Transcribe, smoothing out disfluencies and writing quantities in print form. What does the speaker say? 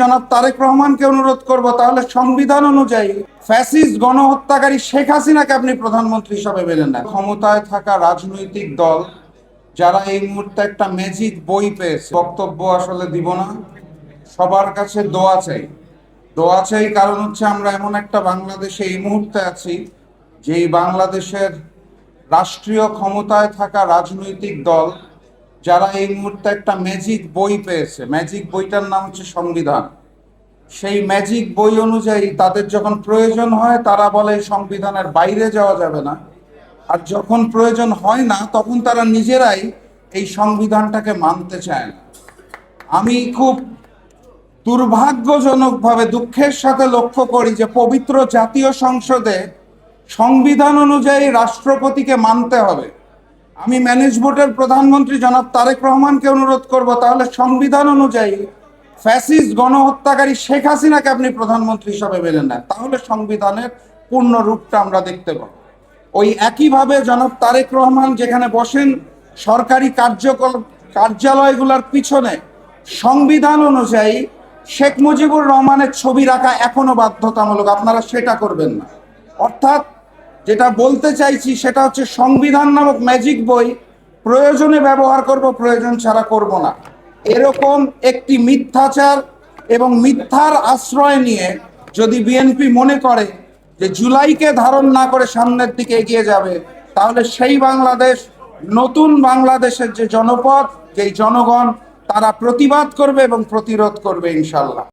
জনাব তারেক রহমানকে অনুরোধ করব, তাহলে সংবিধান অনুযায়ী ফ্যাসিস্ট গণহত্যাকারী শেখ হাসিনাকে আপনি প্রধানমন্ত্রী হিসাবে মেনে নেন। ক্ষমতায় থাকা রাজনৈতিক দল যারা এই মুহূর্তে একটা ম্যাজিক বই পেয়েছে, বক্তব্য আসলে দিব না, সবার কাছে দোয়া চাই। দোয়া চাই কারণ হচ্ছে আমরা এমন একটা বাংলাদেশে এই মুহূর্তে আছি, যেই বাংলাদেশের রাষ্ট্রীয় ক্ষমতায় থাকা রাজনৈতিক দল যারা এই মুহূর্তে একটা ম্যাজিক বই পেয়েছে, ম্যাজিক বইটার নাম হচ্ছে সংবিধান। সেই ম্যাজিক বই অনুযায়ী তাদের যখন প্রয়োজন হয় তারা বলে সংবিধানের বাইরে যাওয়া যাবে না, আর যখন প্রয়োজন হয় না তখন তারা নিজেরাই এই সংবিধানটাকে মানতে চায় না। আমি খুব দুর্ভাগ্যজনকভাবে দুঃখের সাথে লক্ষ্য করি যে পবিত্র জাতীয় সংসদে সংবিধান অনুযায়ী রাষ্ট্রপতিকে মানতে হবে। আমি ম্যানেজ বোর্ডের প্রধানমন্ত্রী জনাব তারেক রহমানকে অনুরোধ করব, তাহলে সংবিধান অনুযায়ী ফ্যাসিস্ট গণহত্যাকারী শেখ হাসিনাকে আপনি প্রধানমন্ত্রী হিসাবে মেনে নেন, তাহলে সংবিধানের পূর্ণ রূপটা আমরা দেখতে পাবো। ওই একইভাবে জনাব তারেক রহমান যেখানে বসেন সরকারি কার্যালয়গুলোর পিছনে সংবিধান অনুযায়ী শেখ মুজিবুর রহমানের ছবি রাখা এখনো বাধ্যতামূলক, আপনারা সেটা করবেন না। অর্থাৎ যেটা বলতে চাইছি সেটা হচ্ছে সংবিধান নামক ম্যাজিক বই প্রয়োজনে ব্যবহার করব, প্রয়োজন ছাড়া করব না। এরকম একটি মিথ্যাচার এবং মিথ্যার আশ্রয় নিয়ে যদি বিএনপি মনে করে যে জুলাইকে ধারণ না করে সামনের দিকে এগিয়ে যাবে, তাহলে সেই বাংলাদেশ, নতুন বাংলাদেশের যে জনপদ, যেই জনগণ, তারা প্রতিবাদ করবে এবং প্রতিরোধ করবে ইনশাল্লাহ।